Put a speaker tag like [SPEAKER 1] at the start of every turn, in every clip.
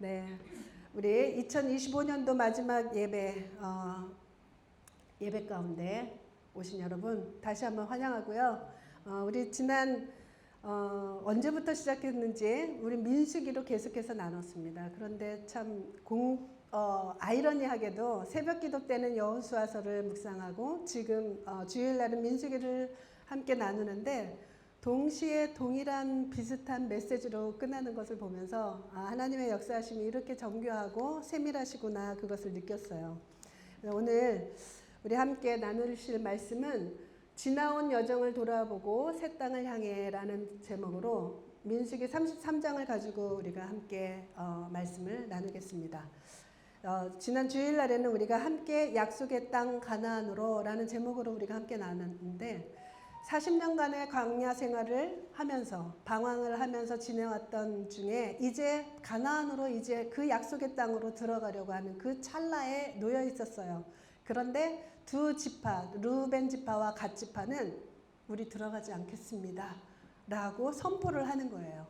[SPEAKER 1] 네, 우리 2025년도 마지막 예배 가운데 오신 여러분 다시 한번 환영하고요. 우리 지난 언제부터 시작했는지 우리 민수기로 계속해서 나눴습니다. 그런데 참 아이러니하게도 새벽기도 때는 여호수아서를 묵상하고 지금 주일날은 민수기를 함께 나누는데 동시에 동일한 비슷한 메시지로 끝나는 것을 보면서 하나님의 역사하심이 이렇게 정교하고 세밀하시구나 그것을 느꼈어요. 오늘 우리 함께 나누실 말씀은 지나온 여정을 돌아보고 새 땅을 향해 라는 제목으로 민수기 33장을 가지고 우리가 함께 말씀을 나누겠습니다. 지난 주일날에는 우리가 함께 약속의 땅 가나안으로 라는 제목으로 우리가 함께 나눴는데 40년간의 광야 생활을 하면서 방황을 하면서 지내왔던 중에 이제 가나안으로 이제 그 약속의 땅으로 들어가려고 하는 그 찰나에 놓여 있었어요. 그런데 두 지파, 르우벤 지파와 갓 지파는 우리 들어가지 않겠습니다 라고 선포를 하는 거예요.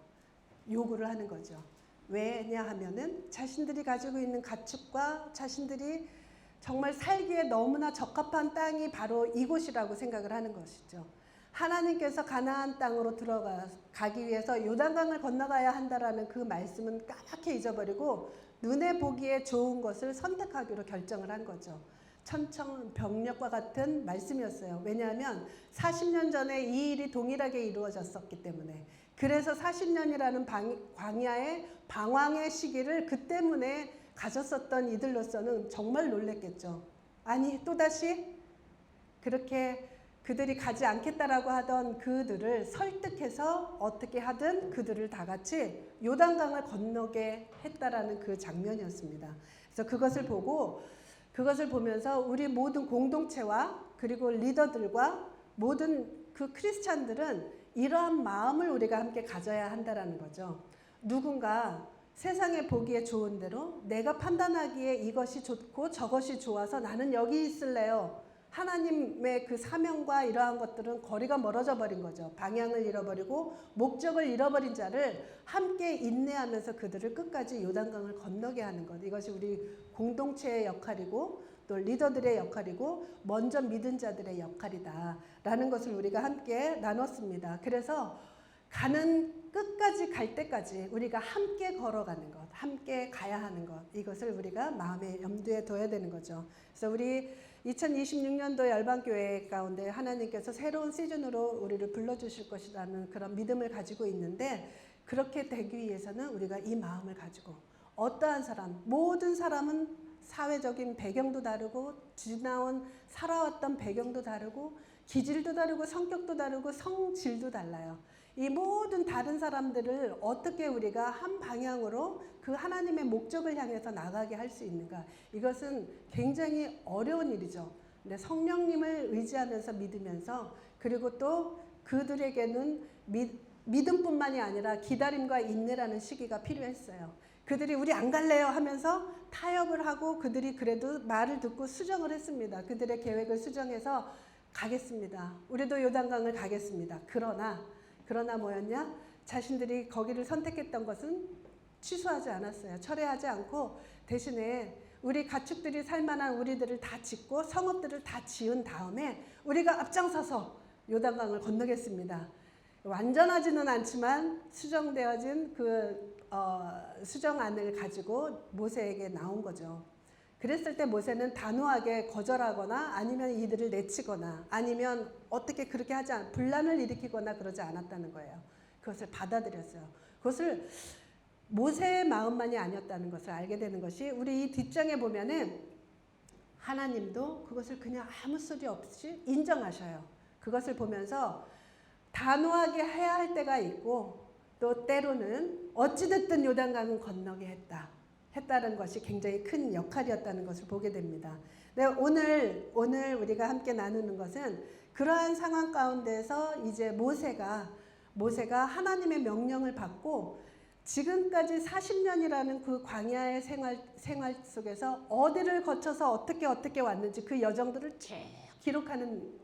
[SPEAKER 1] 요구를 하는 거죠. 왜냐하면은 자신들이 가지고 있는 가축과 자신들이 정말 살기에 너무나 적합한 땅이 바로 이곳이라고 생각을 하는 것이죠. 하나님께서 가나안 땅으로 들어가기 위해서 요단강을 건너가야 한다라는 그 말씀은 까맣게 잊어버리고 눈에 보기에 좋은 것을 선택하기로 결정을 한 거죠. 천천병력과 같은 말씀이었어요. 왜냐하면 40년 전에 이 일이 동일하게 이루어졌었기 때문에. 그래서 40년이라는 광야의 방황의 시기를 그 때문에 가졌었던 이들로서는 정말 놀랬겠죠. 아니 또다시 그렇게 그들이 가지 않겠다라고 하던 그들을 설득해서 어떻게 하든 그들을 다 같이 요단강을 건너게 했다라는 그 장면이었습니다. 그래서 그것을 보면서 우리 모든 공동체와 그리고 리더들과 모든 그 크리스찬들은 이러한 마음을 우리가 함께 가져야 한다라는 거죠. 누군가 세상에 보기에 좋은 대로 내가 판단하기에 이것이 좋고 저것이 좋아서 나는 여기 있을래요. 하나님의 그 사명과 이러한 것들은 거리가 멀어져 버린 거죠. 방향을 잃어버리고 목적을 잃어버린 자를 함께 인내하면서 그들을 끝까지 요단강을 건너게 하는 것. 이것이 우리 공동체의 역할이고 또 리더들의 역할이고 먼저 믿은 자들의 역할이다라는 것을 우리가 함께 나눴습니다. 그래서 끝까지 갈 때까지 우리가 함께 걸어가는 것, 함께 가야 하는 것, 이것을 우리가 마음에 염두에 둬야 되는 거죠. 그래서 우리 2026년도 열방교회 가운데 하나님께서 새로운 시즌으로 우리를 불러주실 것이라는 그런 믿음을 가지고 있는데 그렇게 되기 위해서는 우리가 이 마음을 가지고 어떠한 사람, 모든 사람은 사회적인 배경도 다르고 살아왔던 배경도 다르고 기질도 다르고 성격도 다르고 성질도 달라요. 이 모든 다른 사람들을 어떻게 우리가 한 방향으로 그 하나님의 목적을 향해서 나가게 할 수 있는가. 이것은 굉장히 어려운 일이죠. 근데 성령님을 의지하면서 믿으면서 그리고 또 그들에게는 믿음뿐만이 아니라 기다림과 인내라는 시기가 필요했어요. 그들이 우리 안 갈래요 하면서 타협을 하고 그들이 그래도 말을 듣고 수정을 했습니다. 그들의 계획을 수정해서 가겠습니다. 우리도 요단강을 가겠습니다. 그러나 뭐였냐? 자신들이 거기를 선택했던 것은 취소하지 않았어요. 철회하지 않고 대신에 우리 가축들이 살만한 우리들을 다 짓고 성읍들을 다 지은 다음에 우리가 앞장서서 요단강을 건너겠습니다. 완전하지는 않지만 수정되어진 수정안을 가지고 모세에게 나온 거죠. 그랬을 때 모세는 단호하게 거절하거나 아니면 이들을 내치거나 아니면 어떻게 그렇게 분란을 일으키거나 그러지 않았다는 거예요. 그것을 받아들였어요. 그것을 모세의 마음만이 아니었다는 것을 알게 되는 것이 우리 이 뒷장에 보면은 하나님도 그것을 그냥 아무 소리 없이 인정하셔요. 그것을 보면서 단호하게 해야 할 때가 있고 또 때로는 어찌됐든 요단강은 건너게 했다는 것이 굉장히 큰 역할이었다는 것을 보게 됩니다. 네, 오늘 우리가 함께 나누는 것은 그러한 상황 가운데서 이제 모세가 하나님의 명령을 받고 지금까지 40년이라는 그 광야의 생활 속에서 어디를 거쳐서 어떻게 왔는지 그 여정들을 쭉 기록하는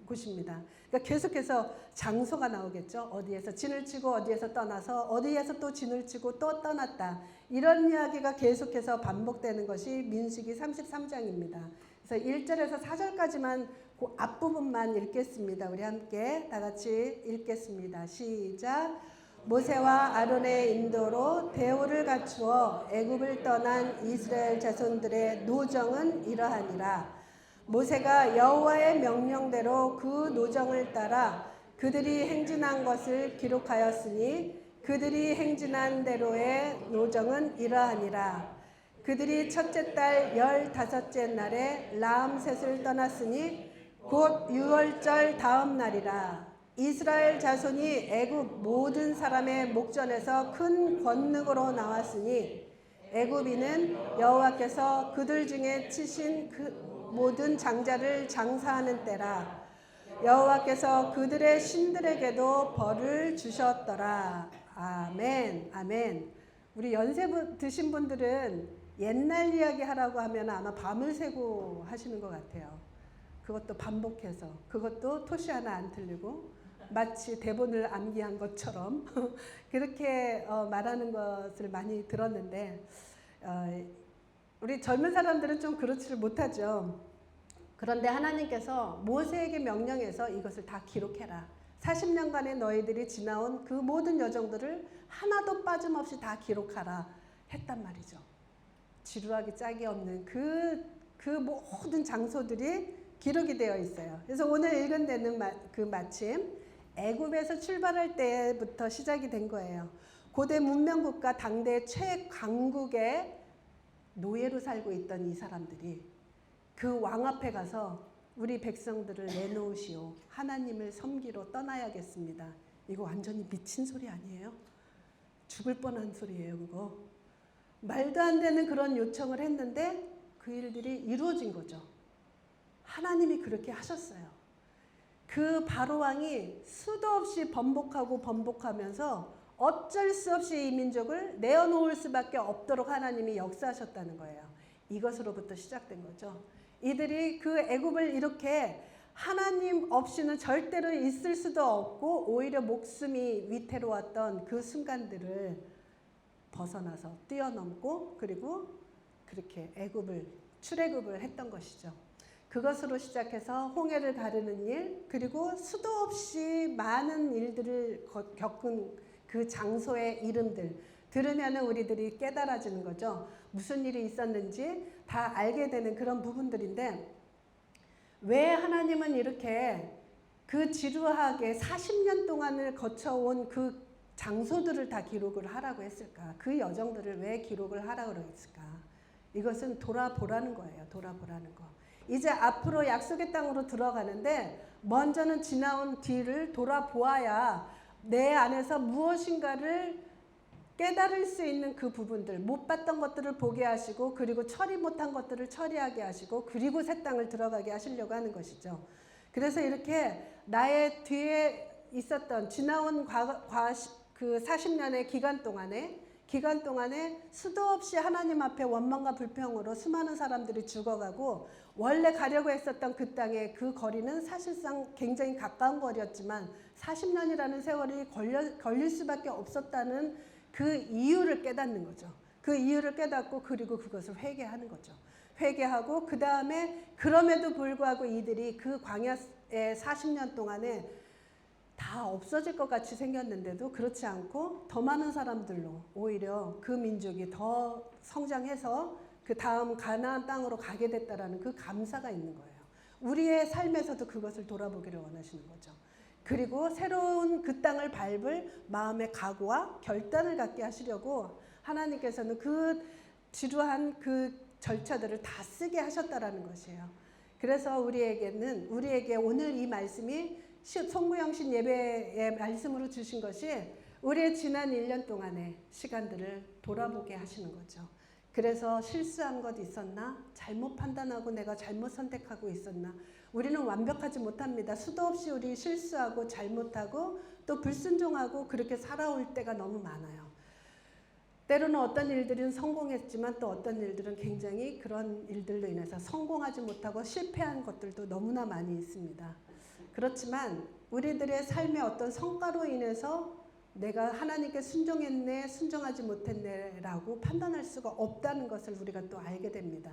[SPEAKER 1] 곳입니다. 그러니까 계속해서 장소가 나오겠죠. 어디에서 진을 치고 어디에서 떠나서 어디에서 또 진을 치고 또 떠났다. 이런 이야기가 계속해서 반복되는 것이 민수기 33장입니다. 그래서 1절에서 4절까지만 그 앞부분만 읽겠습니다. 우리 함께 다 같이 읽겠습니다. 시작. 모세와 아론의 인도로 대우를 갖추어 애굽을 떠난 이스라엘 자손들의 노정은 이러하니라. 모세가 여호와의 명령대로 그 노정을 따라 그들이 행진한 것을 기록하였으니 그들이 행진한 대로의 노정은 이러하니라. 그들이 첫째 달 15째 날에 라암셋을 떠났으니 곧 유월절 다음 날이라. 이스라엘 자손이 애굽 모든 사람의 목전에서 큰 권능으로 나왔으니 애굽인은 여호와께서 그들 중에 치신 그 모든 장자를 장사하는 때라. 여호와께서 그들의 신들에게도 벌을 주셨더라. 아멘. 아멘. 우리 연세 드신 분들은 옛날 이야기 하라고 하면 아마 밤을 새고 하시는 것 같아요. 그것도 반복해서, 그것도 토시 하나 안 틀리고 마치 대본을 암기한 것처럼 그렇게 말하는 것을 많이 들었는데 우리 젊은 사람들은 좀 그렇지를 못하죠. 그런데 하나님께서 모세에게 명령해서 이것을 다 기록해라. 40년간의 너희들이 지나온 그 모든 여정들을 하나도 빠짐없이 다 기록하라 했단 말이죠. 지루하기 짝이 없는 그 모든 장소들이 기록이 되어 있어요. 그래서 오늘 읽은 데는 그 마침 애굽에서 출발할 때부터 시작이 된 거예요. 고대 문명국가 당대 최강국의 노예로 살고 있던 이 사람들이 그 왕 앞에 가서 우리 백성들을 내놓으시오. 하나님을 섬기러 떠나야겠습니다. 이거 완전히 미친 소리 아니에요? 죽을 뻔한 소리예요, 그거. 말도 안 되는 그런 요청을 했는데 그 일들이 이루어진 거죠. 하나님이 그렇게 하셨어요. 그 바로왕이 수도 없이 번복하면서 어쩔 수 없이 이 민족을 내어놓을 수밖에 없도록 하나님이 역사하셨다는 거예요. 이것으로부터 시작된 거죠. 이들이 그 애굽을 이렇게 하나님 없이는 절대로 있을 수도 없고 오히려 목숨이 위태로웠던 그 순간들을 벗어나서 뛰어넘고 그리고 그렇게 출애굽을 했던 것이죠. 그것으로 시작해서 홍해를 가르는 일, 그리고 수도 없이 많은 일들을 겪은 그 장소의 이름들 들으면 우리들이 깨달아지는 거죠. 무슨 일이 있었는지 다 알게 되는 그런 부분들인데 왜 하나님은 이렇게 그 지루하게 40년 동안을 거쳐온 그 장소들을 다 기록을 하라고 했을까? 그 여정들을 왜 기록을 하라고 했을까? 이것은 돌아보라는 거예요. 돌아보라는 거. 이제 앞으로 약속의 땅으로 들어가는데 먼저는 지나온 뒤를 돌아보아야 내 안에서 무엇인가를 깨달을 수 있는 그 부분들, 못 봤던 것들을 보게 하시고 그리고 처리 못한 것들을 처리하게 하시고 그리고 새 땅을 들어가게 하시려고 하는 것이죠. 그래서 이렇게 나의 뒤에 있었던 지나온 그 40년의 기간 동안에 수도 없이 하나님 앞에 원망과 불평으로 수많은 사람들이 죽어가고 원래 가려고 했었던 그 땅의 그 거리는 사실상 굉장히 가까운 거리였지만 40년이라는 세월이 걸릴 수밖에 없었다는 그 이유를 깨닫는 거죠. 그 이유를 깨닫고 그리고 그것을 회개하는 거죠. 회개하고 그 다음에 그럼에도 불구하고 이들이 그 광야의 40년 동안에 다 없어질 것 같이 생겼는데도 그렇지 않고 더 많은 사람들로 오히려 그 민족이 더 성장해서 그 다음 가나안 땅으로 가게 됐다라는 그 감사가 있는 거예요. 우리의 삶에서도 그것을 돌아보기를 원하시는 거죠. 그리고 새로운 그 땅을 밟을 마음의 각오와 결단을 갖게 하시려고 하나님께서는 그 지루한 그 절차들을 다 쓰게 하셨다라는 것이에요. 그래서 우리에게 오늘 이 말씀이 송구영신 예배의 말씀으로 주신 것이 우리의 지난 1년 동안의 시간들을 돌아보게 하시는 거죠. 그래서 실수한 것 있었나? 잘못 판단하고 내가 잘못 선택하고 있었나? 우리는 완벽하지 못합니다. 수도 없이 우리 실수하고 잘못하고 또 불순종하고 그렇게 살아올 때가 너무 많아요. 때로는 어떤 일들은 성공했지만 또 어떤 일들은 굉장히 그런 일들로 인해서 성공하지 못하고 실패한 것들도 너무나 많이 있습니다. 그렇지만 우리들의 삶의 어떤 성과로 인해서 내가 하나님께 순종했네, 순종하지 못했네라고 판단할 수가 없다는 것을 우리가 또 알게 됩니다.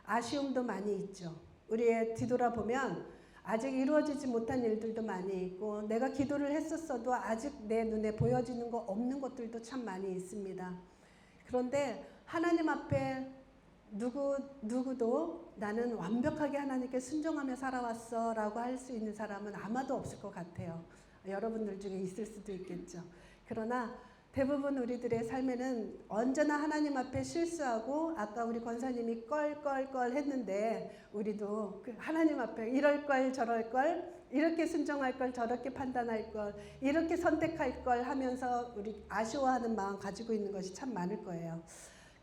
[SPEAKER 1] 아쉬움도 많이 있죠. 우리의 뒤돌아보면 아직 이루어지지 못한 일들도 많이 있고 내가 기도를 했었어도 아직 내 눈에 보여지는 거 없는 것들도 참 많이 있습니다. 그런데 하나님 앞에 누구도 나는 완벽하게 하나님께 순종하며 살아왔어 라고 할 수 있는 사람은 아마도 없을 것 같아요. 여러분들 중에 있을 수도 있겠죠. 그러나 대부분 우리들의 삶에는 언제나 하나님 앞에 실수하고 아까 우리 권사님이 껄껄껄 했는데 우리도 하나님 앞에 이럴 걸 저럴 걸 이렇게 순종할 걸 저렇게 판단할 걸 이렇게 선택할 걸 하면서 우리 아쉬워하는 마음 가지고 있는 것이 참 많을 거예요.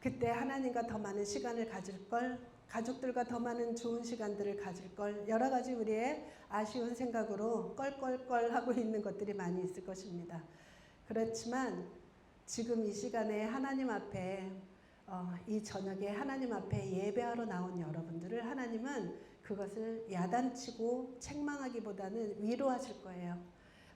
[SPEAKER 1] 그때 하나님과 더 많은 시간을 가질 걸 가족들과 더 많은 좋은 시간들을 가질 걸 여러 가지 우리의 아쉬운 생각으로 껄껄껄 하고 있는 것들이 많이 있을 것입니다. 그렇지만 지금 이 시간에 하나님 앞에 이 저녁에 하나님 앞에 예배하러 나온 여러분들을 하나님은 그것을 야단치고 책망하기보다는 위로하실 거예요.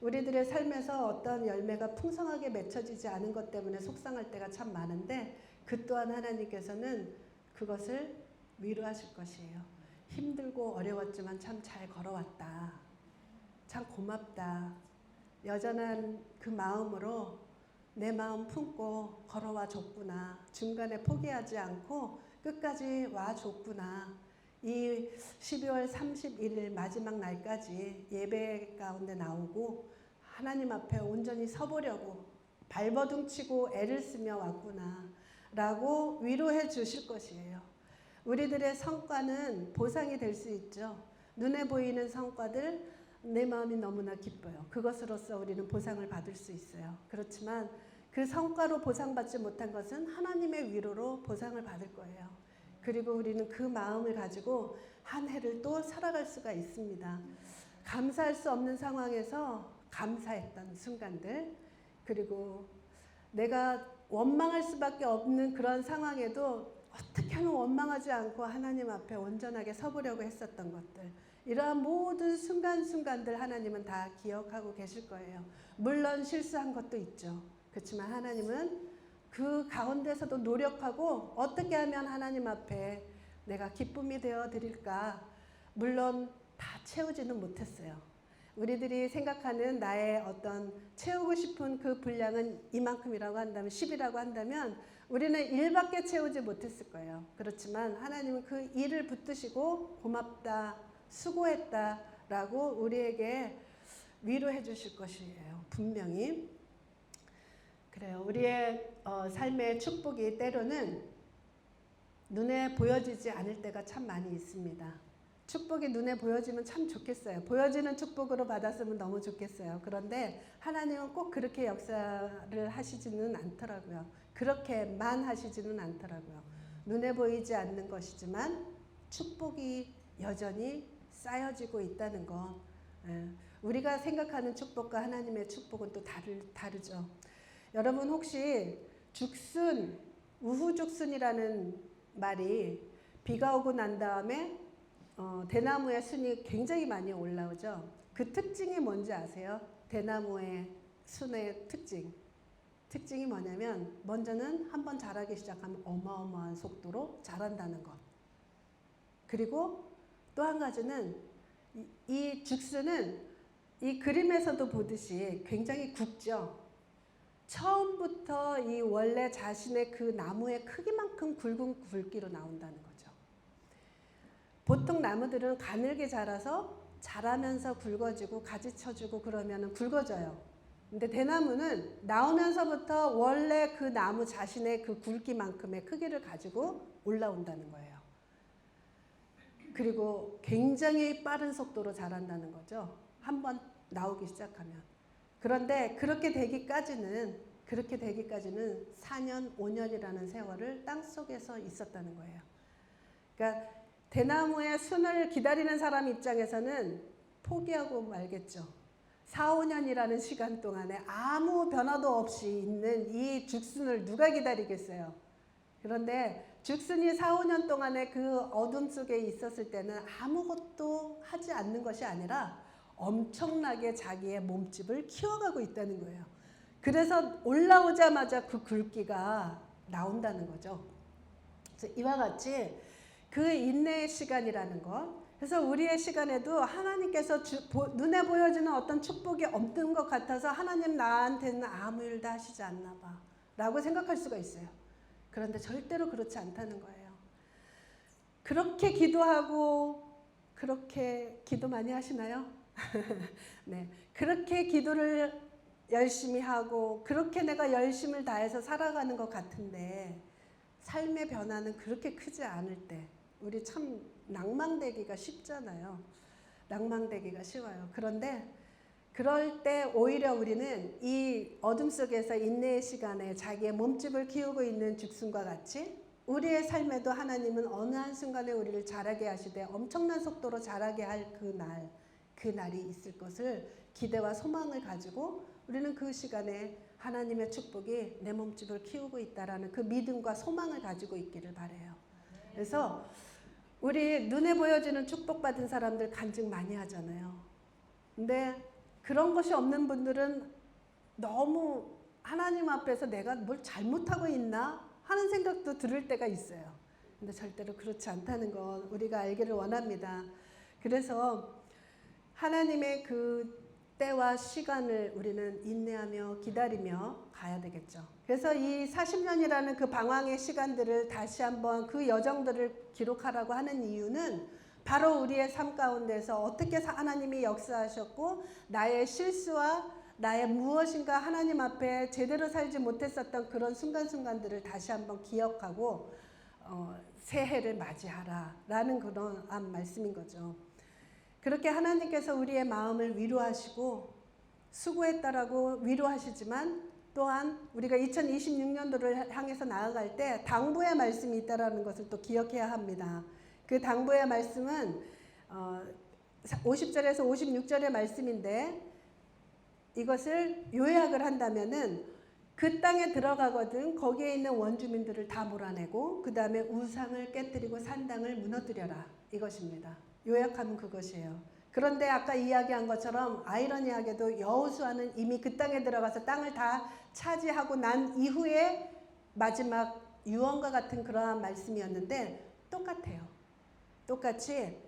[SPEAKER 1] 우리들의 삶에서 어떤 열매가 풍성하게 맺혀지지 않은 것 때문에 속상할 때가 참 많은데 그 또한 하나님께서는 그것을 위로하실 것이에요. 힘들고 어려웠지만 참 잘 걸어왔다. 참 고맙다. 여전한 그 마음으로 내 마음 품고 걸어와 줬구나. 중간에 포기하지 않고 끝까지 와 줬구나. 이 12월 31일 마지막 날까지 예배 가운데 나오고 하나님 앞에 온전히 서보려고 발버둥치고 애를 쓰며 왔구나 라고 위로해 주실 것이에요. 우리들의 성과는 보상이 될 수 있죠. 눈에 보이는 성과들 내 마음이 너무나 기뻐요. 그것으로서 우리는 보상을 받을 수 있어요. 그렇지만 그 성과로 보상받지 못한 것은 하나님의 위로로 보상을 받을 거예요. 그리고 우리는 그 마음을 가지고 한 해를 또 살아갈 수가 있습니다. 감사할 수 없는 상황에서 감사했던 순간들, 그리고 내가 원망할 수밖에 없는 그런 상황에도 어떻게 하면 원망하지 않고 하나님 앞에 온전하게 서보려고 했었던 것들, 이러한 모든 순간순간들 하나님은 다 기억하고 계실 거예요. 물론 실수한 것도 있죠. 그렇지만 하나님은 그 가운데서도 노력하고 어떻게 하면 하나님 앞에 내가 기쁨이 되어 드릴까. 물론 다 채우지는 못했어요. 우리들이 생각하는 나의 어떤 채우고 싶은 그 분량은 이만큼이라고 한다면 10이라고 한다면 우리는 1밖에 채우지 못했을 거예요. 그렇지만 하나님은 그 일을 붙드시고 고맙다, 수고했다 라고 우리에게 위로해 주실 것이에요. 분명히. 그래요. 우리의 삶의 축복이 때로는 눈에 보여지지 않을 때가 참 많이 있습니다. 축복이 눈에 보여지면 참 좋겠어요. 보여지는 축복으로 받았으면 너무 좋겠어요. 그런데 하나님은 꼭 그렇게 역사를 하시지는 않더라고요. 그렇게만 하시지는 않더라고요. 눈에 보이지 않는 것이지만 축복이 여전히 쌓여지고 있다는 것. 우리가 생각하는 축복과 하나님의 축복은 또 다르죠. 여러분 혹시 죽순, 우후죽순이라는 말이 비가 오고 난 다음에 대나무의 순이 굉장히 많이 올라오죠. 그 특징이 뭔지 아세요? 대나무의 순의 특징이 뭐냐면 먼저는 한번 자라기 시작하면 어마어마한 속도로 자란다는 것. 그리고 또 한 가지는 이 죽순은 이 그림에서도 보듯이 굉장히 굵죠. 처음부터 이 원래 자신의 그 나무의 크기만큼 굵은 굵기로 나온다는 거죠. 보통 나무들은 가늘게 자라서 자라면서 굵어지고 가지 쳐주고 그러면 굵어져요. 근데 대나무는 나오면서부터 원래 그 나무 자신의 그 굵기만큼의 크기를 가지고 올라온다는 거예요. 그리고 굉장히 빠른 속도로 자란다는 거죠. 한번 나오기 시작하면. 그런데 그렇게 되기까지는 4년, 5년이라는 세월을 땅속에서 있었다는 거예요. 그러니까 대나무의 순을 기다리는 사람 입장에서는 포기하고 말겠죠. 4, 5년이라는 시간 동안에 아무 변화도 없이 있는 이 죽순을 누가 기다리겠어요. 그런데 죽순이 4, 5년 동안에 그 어둠 속에 있었을 때는 아무것도 하지 않는 것이 아니라 엄청나게 자기의 몸집을 키워가고 있다는 거예요. 그래서 올라오자마자 그 굵기가 나온다는 거죠. 그래서 이와 같이 그 인내의 시간이라는 것. 그래서 우리의 시간에도 하나님께서 눈에 보여지는 어떤 축복이 없는 것 같아서 하나님 나한테는 아무 일도 하시지 않나 봐 라고 생각할 수가 있어요. 그런데 절대로 그렇지 않다는 거예요. 그렇게 기도하고 그렇게 기도 많이 하시나요? 네, 그렇게 기도를 열심히 하고 그렇게 내가 열심을 다해서 살아가는 것 같은데 삶의 변화는 그렇게 크지 않을 때 우리 참 낭망되기가 쉽잖아요. 낭망되기가 쉬워요. 그런데 그럴 때 오히려 우리는 이 어둠 속에서 인내의 시간에 자기의 몸집을 키우고 있는 죽순과 같이 우리의 삶에도 하나님은 어느 한순간에 우리를 자라게 하시되 엄청난 속도로 자라게 할 그날이 있을 것을 기대와 소망을 가지고 우리는 그 시간에 하나님의 축복이 내 몸집을 키우고 있다라는 그 믿음과 소망을 가지고 있기를 바라요. 그래서 우리 눈에 보여지는 축복받은 사람들 간증 많이 하잖아요. 근데 그런 것이 없는 분들은 너무 하나님 앞에서 내가 뭘 잘못하고 있나 하는 생각도 들을 때가 있어요. 근데 절대로 그렇지 않다는 건 우리가 알기를 원합니다. 그래서 하나님의 그 때와 시간을 우리는 인내하며 기다리며 가야 되겠죠. 그래서 이 40년이라는 그 방황의 시간들을 다시 한번 그 여정들을 기록하라고 하는 이유는 바로 우리의 삶 가운데서 어떻게 하나님이 역사하셨고 나의 실수와 나의 무엇인가 하나님 앞에 제대로 살지 못했었던 그런 순간순간들을 다시 한번 기억하고 새해를 맞이하라라는 그런 말씀인 거죠. 그렇게 하나님께서 우리의 마음을 위로하시고 수고했다라고 위로하시지만 또한 우리가 2026년도를 향해서 나아갈 때 당부의 말씀이 있다라는 것을 또 기억해야 합니다. 그 당부의 말씀은 50절에서 56절의 말씀인데 이것을 요약을 한다면은 그 땅에 들어가거든 거기에 있는 원주민들을 다 몰아내고 그 다음에 우상을 깨뜨리고 산당을 무너뜨려라 이것입니다. 요약하면 그것이에요. 그런데 아까 이야기한 것처럼 아이러니하게도 여호수아는 이미 그 땅에 들어가서 땅을 다 차지하고 난 이후에 마지막 유언과 같은 그러한 말씀이었는데 똑같아요. 똑같이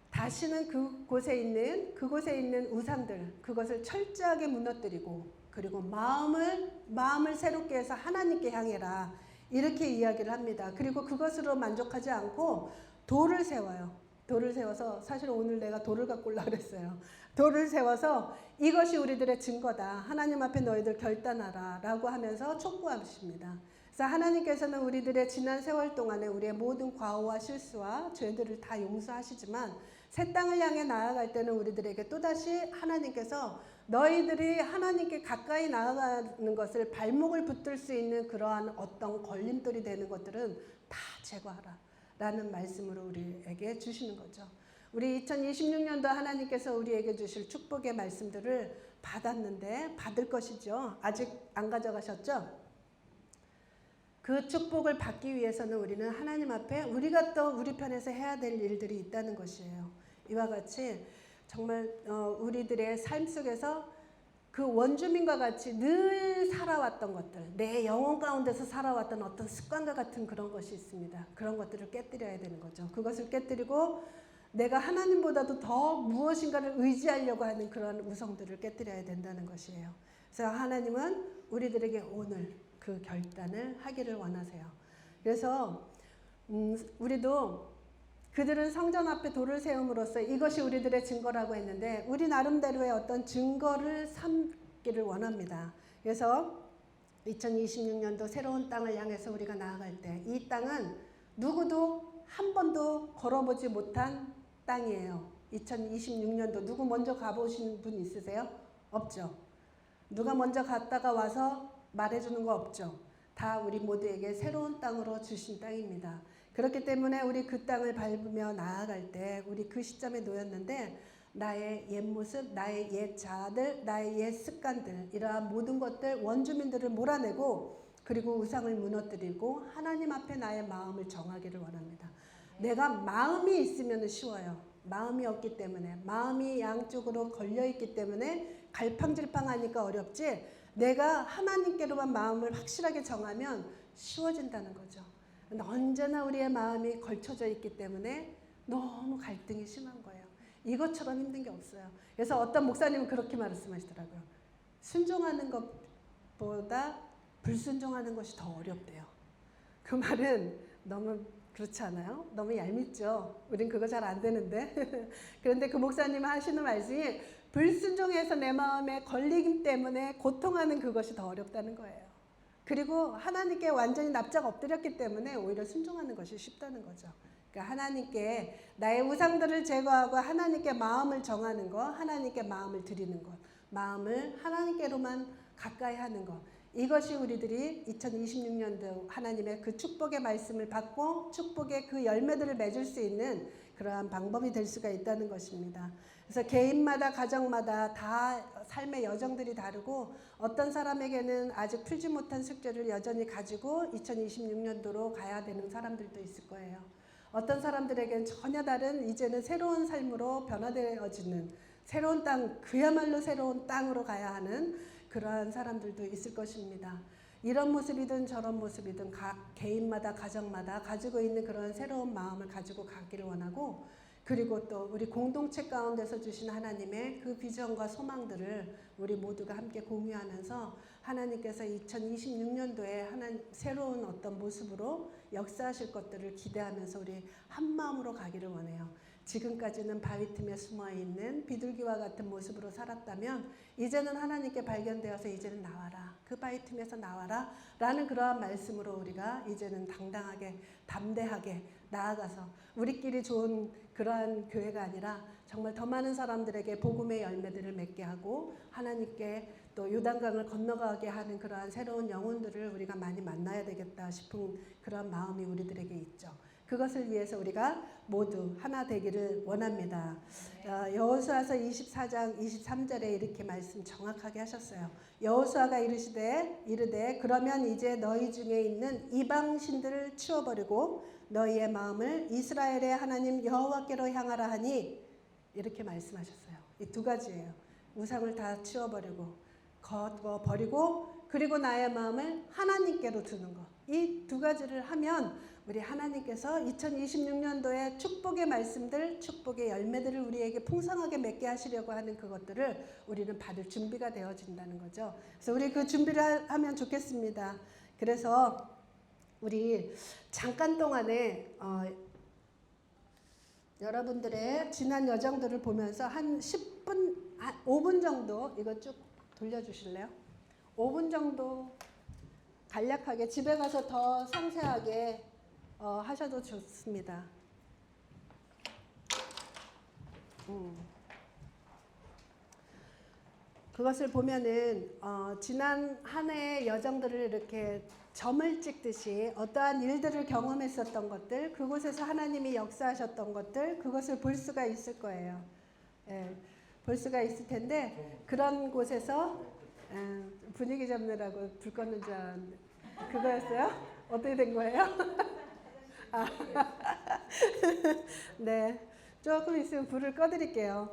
[SPEAKER 1] 다시는 그곳에 있는 우상들 그것을 철저하게 무너뜨리고 그리고 마음을 새롭게 해서 하나님께 향해라 이렇게 이야기를 합니다. 그리고 그것으로 만족하지 않고 돌을 세워요. 돌을 세워서 사실 오늘 내가 돌을 갖고 오려고 그랬어요. 돌을 세워서 이것이 우리들의 증거다. 하나님 앞에 너희들 결단하라 라고 하면서 촉구하십니다. 그래서 하나님께서는 우리들의 지난 세월 동안에 우리의 모든 과오와 실수와 죄들을 다 용서하시지만 새 땅을 향해 나아갈 때는 우리들에게 또다시 하나님께서 너희들이 하나님께 가까이 나아가는 것을 발목을 붙들 수 있는 그러한 어떤 걸림돌이 되는 것들은 다 제거하라 라는 말씀으로 우리에게 주시는 거죠. 우리 2026년도 하나님께서 우리에게 주실 축복의 말씀들을 받았는데 받을 것이죠. 아직 안 가져가셨죠? 그 축복을 받기 위해서는 우리는 하나님 앞에 우리가 또 우리 편에서 해야 될 일들이 있다는 것이에요. 이와 같이 정말 우리들의 삶 속에서 그 원주민과 같이 늘 살아왔던 것들, 내 영혼 가운데서 살아왔던 어떤 습관과 같은 그런 것이 있습니다. 그런 것들을 깨뜨려야 되는 거죠. 그것을 깨뜨리고 내가 하나님보다도 더 무엇인가를 의지하려고 하는 그런 우상들을 깨뜨려야 된다는 것이에요. 그래서 하나님은 우리들에게 오늘 그 결단을 하기를 원하세요. 그래서 우리도 그들은 성전 앞에 돌을 세움으로써 이것이 우리들의 증거라고 했는데 우리 나름대로의 어떤 증거를 삼기를 원합니다. 그래서 2026년도 새로운 땅을 향해서 우리가 나아갈 때 이 땅은 누구도 한 번도 걸어보지 못한 땅이에요. 2026년도 누구 먼저 가보신 분 있으세요? 없죠. 누가 먼저 갔다가 와서 말해주는 거 없죠. 다 우리 모두에게 새로운 땅으로 주신 땅입니다. 그렇기 때문에 우리 그 땅을 밟으며 나아갈 때 우리 그 시점에 놓였는데 나의 옛 모습, 나의 옛 자아들, 나의 옛 습관들 이러한 모든 것들 원주민들을 몰아내고 그리고 우상을 무너뜨리고 하나님 앞에 나의 마음을 정하기를 원합니다. 내가 마음이 있으면 쉬워요. 마음이 없기 때문에 마음이 양쪽으로 걸려있기 때문에 갈팡질팡하니까 어렵지 내가 하나님께로만 마음을 확실하게 정하면 쉬워진다는 거죠. 근데 언제나 우리의 마음이 걸쳐져 있기 때문에 너무 갈등이 심한 거예요. 이것처럼 힘든 게 없어요. 그래서 어떤 목사님은 그렇게 말씀하시더라고요. 순종하는 것보다 불순종하는 것이 더 어렵대요. 그 말은 너무 그렇지 않아요? 너무 얄밉죠? 우린 그거 잘 안 되는데. 그런데 그 목사님 하시는 말씀이 불순종해서 내 마음에 걸리기 때문에 고통하는 그것이 더 어렵다는 거예요. 그리고 하나님께 완전히 납작 엎드렸기 때문에 오히려 순종하는 것이 쉽다는 거죠. 그러니까 하나님께 나의 우상들을 제거하고 하나님께 마음을 정하는 것, 하나님께 마음을 드리는 것, 마음을 하나님께로만 가까이 하는 것, 이것이 우리들이 2026년도 하나님의 그 축복의 말씀을 받고 축복의 그 열매들을 맺을 수 있는 그러한 방법이 될 수가 있다는 것입니다. 그래서 개인마다 가정마다 다 삶의 여정들이 다르고 어떤 사람에게는 아직 풀지 못한 숙제를 여전히 가지고 2026년도로 가야 되는 사람들도 있을 거예요. 어떤 사람들에게는 전혀 다른 이제는 새로운 삶으로 변화되어지는 새로운 땅, 그야말로 새로운 땅으로 가야 하는 그러한 사람들도 있을 것입니다. 이런 모습이든 저런 모습이든 각 개인마다 가정마다 가지고 있는 그런 새로운 마음을 가지고 가기를 원하고, 그리고 또 우리 공동체 가운데서 주신 하나님의 그 비전과 소망들을 우리 모두가 함께 공유하면서 하나님께서 2026년도에 새로운 어떤 모습으로 역사하실 것들을 기대하면서 우리 한 마음으로 가기를 원해요. 지금까지는 바위 틈에 숨어있는 비둘기와 같은 모습으로 살았다면 이제는 하나님께 발견되어서 이제는 나와라, 그 바위 틈에서 나와라 라는 그러한 말씀으로 우리가 이제는 당당하게 담대하게 나아가서 우리끼리 좋은 그러한 교회가 아니라 정말 더 많은 사람들에게 복음의 열매들을 맺게 하고 하나님께 또 요단강을 건너가게 하는 그러한 새로운 영혼들을 우리가 많이 만나야 되겠다 싶은 그런 마음이 우리들에게 있죠. 그것을 위해서 우리가 모두 하나 되기를 원합니다. 여호수아서 24장 23절에 이렇게 말씀 정확하게 하셨어요. 여호수아가 이르되 그러면 이제 너희 중에 있는 이방 신들을 치워버리고 너희의 마음을 이스라엘의 하나님 여호와께로 향하라 하니, 이렇게 말씀하셨어요. 이 두 가지예요. 우상을 다 치워버리고 거두어버리고 그리고 나의 마음을 하나님께로 두는 것. 이 두 가지를 하면 우리 하나님께서 2026년도에 축복의 말씀들, 축복의 열매들을 우리에게 풍성하게 맺게 하시려고 하는 그것들을 우리는 받을 준비가 되어진다는 거죠. 그래서 우리 그 준비를 하면 좋겠습니다. 그래서 우리 잠깐 동안에 여러분들의 지난 여정들을 보면서 한 10분, 5분 정도 이거 쭉 돌려주실래요? 5분 정도 간략하게 집에 가서 더 상세하게 하셔도 좋습니다. 그것을 보면은 지난 한 해의 여정들을 이렇게 점을 찍듯이 어떠한 일들을 경험했었던 것들, 그곳에서 하나님이 역사하셨던 것들, 그것을 볼 수가 있을 거예요. 예, 볼 수가 있을 텐데 그런 곳에서 분위기 잡느라고 불 껐는 줄 알았는데 그거였어요? 어떻게 된 거예요? 네, 조금 있으면 불을 꺼드릴게요.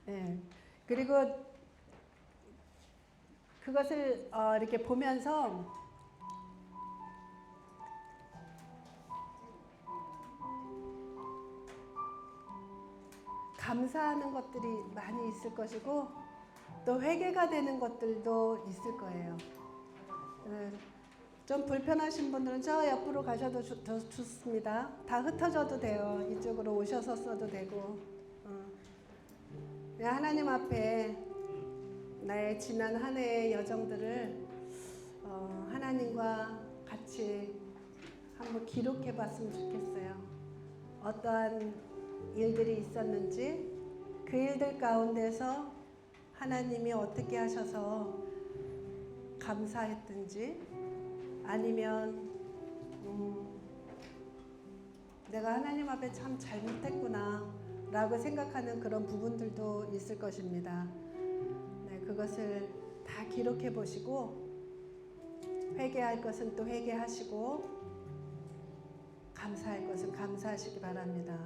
[SPEAKER 1] 네, 그리고 그것을 이렇게 보면서 감사하는 것들이 많이 있을 것이고 또 회개가 되는 것들도 있을 거예요. 좀 불편하신 분들은 저 옆으로 가셔도 좋습니다. 다 흩어져도 돼요. 이쪽으로 오셔서 써도 되고. 하나님 앞에 나의 지난 한 해의 여정들을 하나님과 같이 한번 기록해 봤으면 좋겠어요. 어떠한 일들이 있었는지, 그 일들 가운데서 하나님이 어떻게 하셔서 감사했든지, 아니면 내가 하나님 앞에 참 잘못했구나 라고 생각하는 그런 부분들도 있을 것입니다. 네, 그것을 다 기록해 보시고 회개할 것은 또 회개하시고 감사할 것은 감사하시기 바랍니다.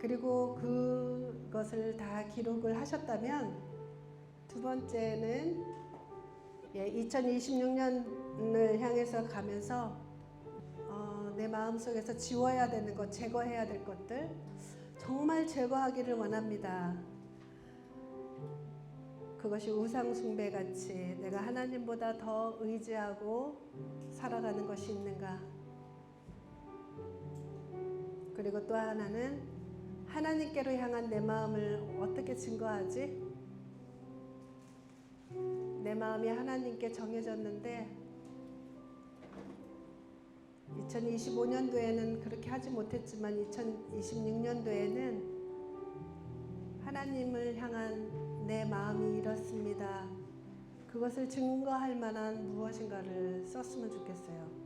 [SPEAKER 1] 그리고 그것을 다 기록을 하셨다면 두 번째는 2026년을 향해서 가면서 내 마음속에서 지워야 되는 것, 제거해야 될 것들 정말 제거하기를 원합니다. 그것이 우상 숭배 같이 내가 하나님보다 더 의지하고 살아가는 것이 있는가? 그리고 또 하나는 하나님께로 향한 내 마음을 어떻게 증거하지? 내 마음이 하나님께 정해졌는데 2025년도에는 그렇게 하지 못했지만 2026년도에는 하나님을 향한 내 마음이 이렇습니다. 그것을 증거할 만한 무엇인가를 썼으면 좋겠어요.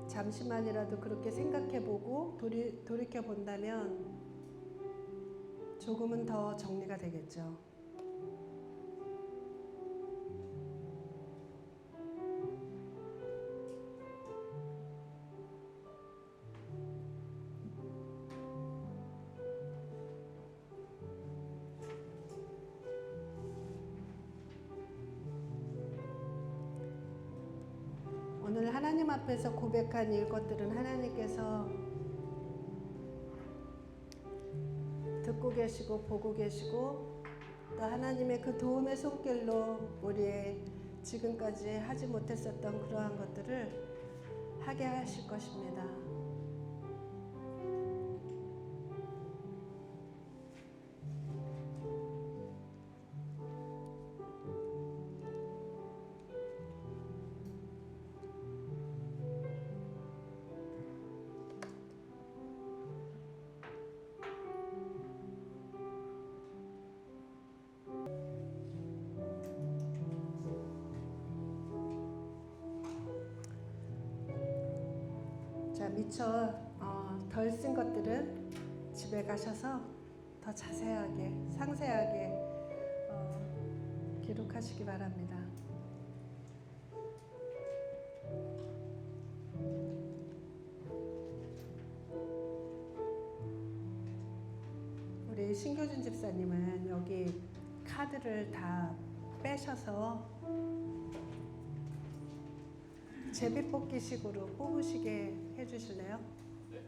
[SPEAKER 1] 잠시만이라도 그렇게 생각해보고 돌이켜본다면 조금은 더 정리가 되겠죠. 오늘 하나님 앞에서 고백한 일것들은 하나님께서 듣고 계시고 보고 계시고 또 하나님의 그 도움의 손길로 우리의 지금까지 하지 못했었던 그러한 것들을 하게 하실 것입니다. 자, 미처 덜 쓴 것들은 집에 가셔서 더 자세하게 상세하게 기록하시기 바랍니다. 우리 신교준 집사님은 여기 카드를 다 빼셔서 제비뽑기식으로 뽑으시게 해주실래요? 네.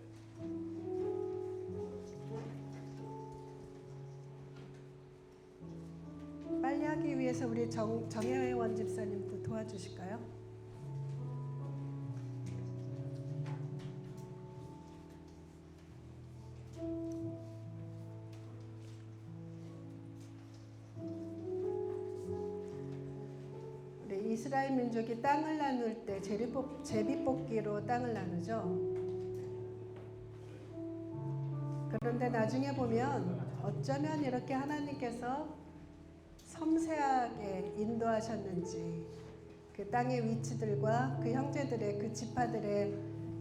[SPEAKER 1] 빨리 하기 위해서 우리 정혜원 집사님도 도와주실까요? 이스라엘 민족이 땅을 나눌 때 제비뽑기로 땅을 나누죠. 그런데 나중에 보면 어쩌면 이렇게 하나님께서 섬세하게 인도하셨는지 그 땅의 위치들과 그 형제들의 그 지파들의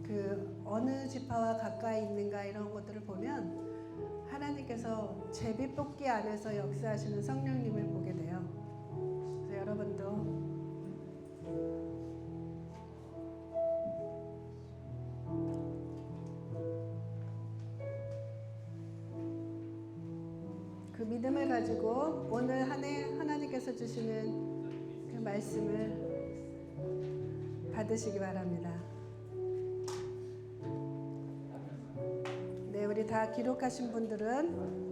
[SPEAKER 1] 그 어느 지파와 가까이 있는가 이런 것들을 보면 하나님께서 제비뽑기 안에서 역사하시는 성령님을 보게 돼요. 그래서 여러분도 그 믿음을 가지고 오늘 한 해 하나님께서 주시는 그 말씀을 받으시기 바랍니다. 네, 우리 다 기록하신 분들은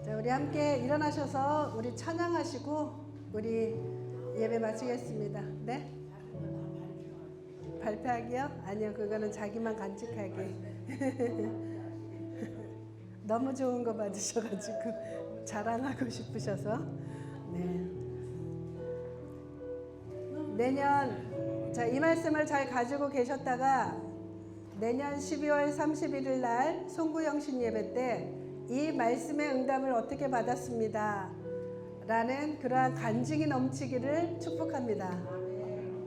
[SPEAKER 1] 자, 우리 함께 일어나셔서 우리 찬양하시고 우리 예배 마치겠습니다. 네? 발표하기요? 아니요, 그거는 자기만 간직하게. 너무 좋은 거 받으셔가지고 자랑하고 싶으셔서. 네. 내년 자, 이 말씀을 잘 가지고 계셨다가 내년 12월 31일 날 송구영신 예배 때 이 말씀의 응답을 어떻게 받았습니다 라는 그러한 간증이 넘치기를 축복합니다.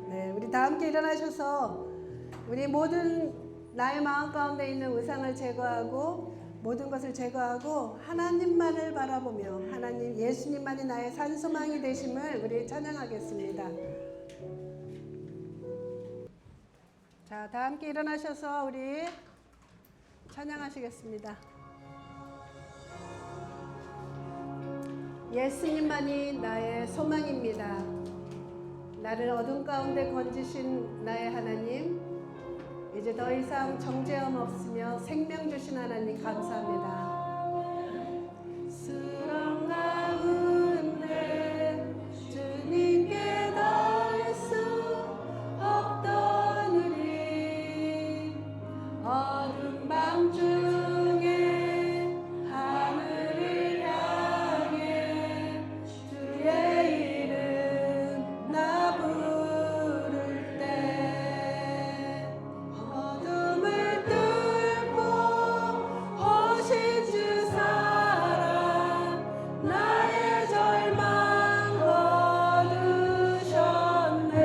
[SPEAKER 1] 네, 우리 다 함께 일어나셔서 우리 모든 나의 마음 가운데 있는 우상을 제거하고 모든 것을 제거하고 하나님만을 바라보며 하나님 예수님만이 나의 산소망이 되심을 우리 찬양하겠습니다. 자, 다 함께 일어나셔서 우리 찬양하시겠습니다. 예수님만이 나의 소망입니다. 나를 어둠 가운데 건지신 나의 하나님, 이제 더 이상 정죄함 없으며 생명 주신 하나님 감사합니다. 수렁 가운데 주님께 닿을 수 없던 우리 어두운 밤중에 하늘을 향해 주의 이름 나 부를 때 어둠을 뚫고 오신 주 사랑 나의 절망 거두셨네.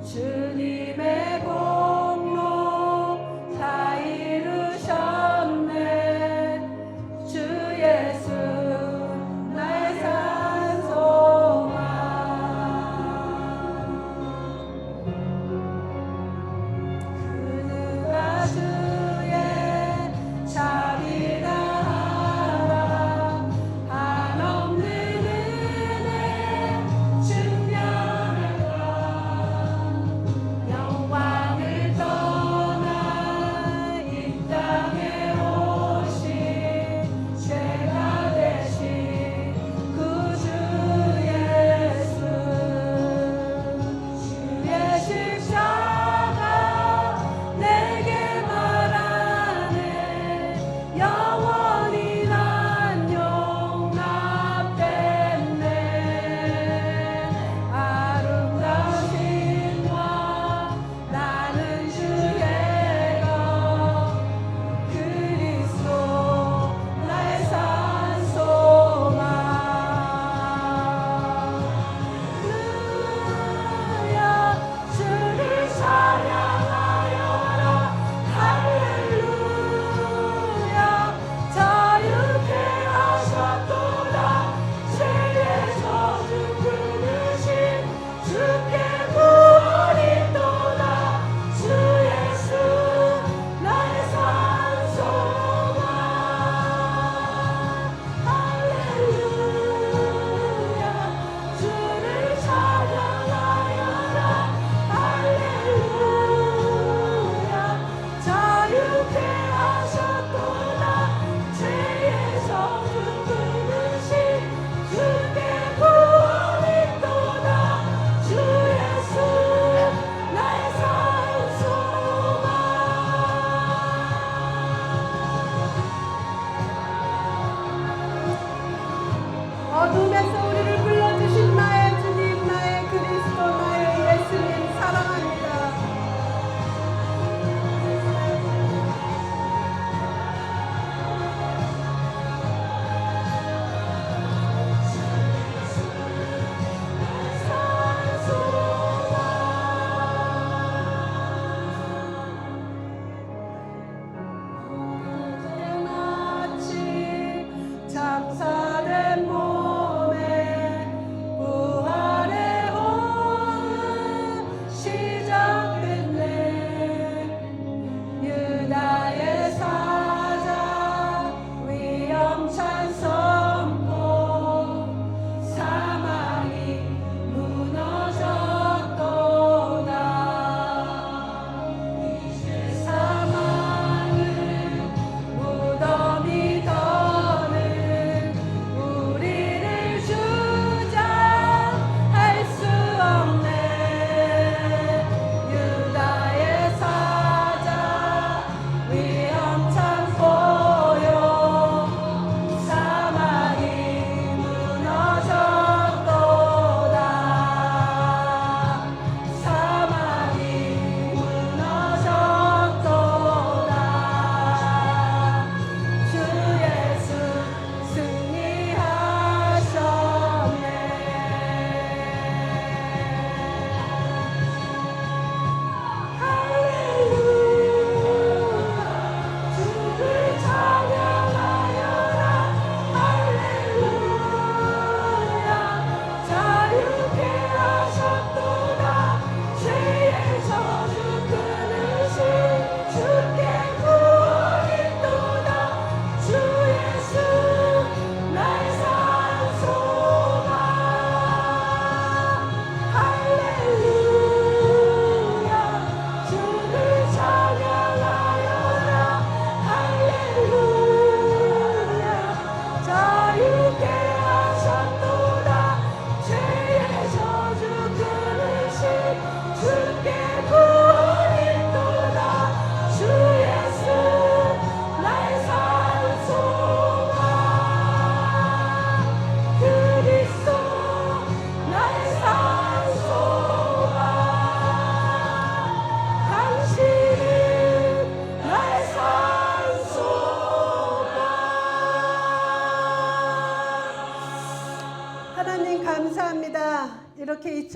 [SPEAKER 1] 주님의 공로 다 이루셨네. 주 예수 나의 산소망. 그 누가 주의 자비다 하라 한없는 은혜 증명할까. 영원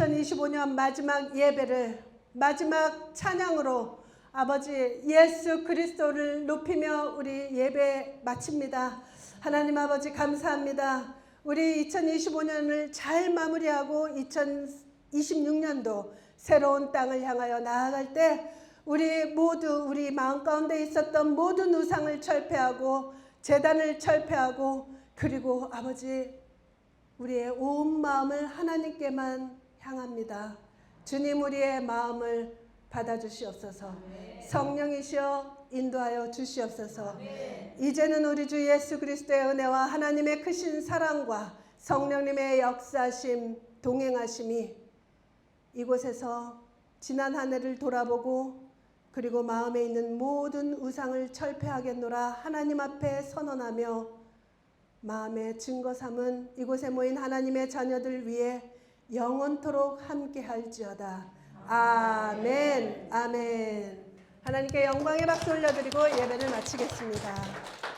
[SPEAKER 1] 2025년 마지막 예배를 마지막 찬양으로 아버지 예수 그리스도를 높이며 우리 예배 마칩니다. 하나님 아버지 감사합니다. 우리 2025년을 잘 마무리하고 2026년도 새로운 땅을 향하여 나아갈 때 우리 모두 우리 마음 가운데 있었던 모든 우상을 철폐하고 제단을 철폐하고 그리고 아버지 우리의 온 마음을 하나님께만 향합니다. 주님 우리의 마음을 받아주시옵소서. 성령이시여 인도하여 주시옵소서. 이제는 우리 주 예수 그리스도의 은혜와 하나님의 크신 사랑과 성령님의 역사심 동행하심이 이곳에서 지난 한 해를 돌아보고 그리고 마음에 있는 모든 우상을 철폐하겠노라 하나님 앞에 선언하며 마음의 증거 삼은 이곳에 모인 하나님의 자녀들 위해 영원토록 함께할지어다. 아멘. 아멘. 하나님께 영광의 박수 올려드리고 예배를 마치겠습니다.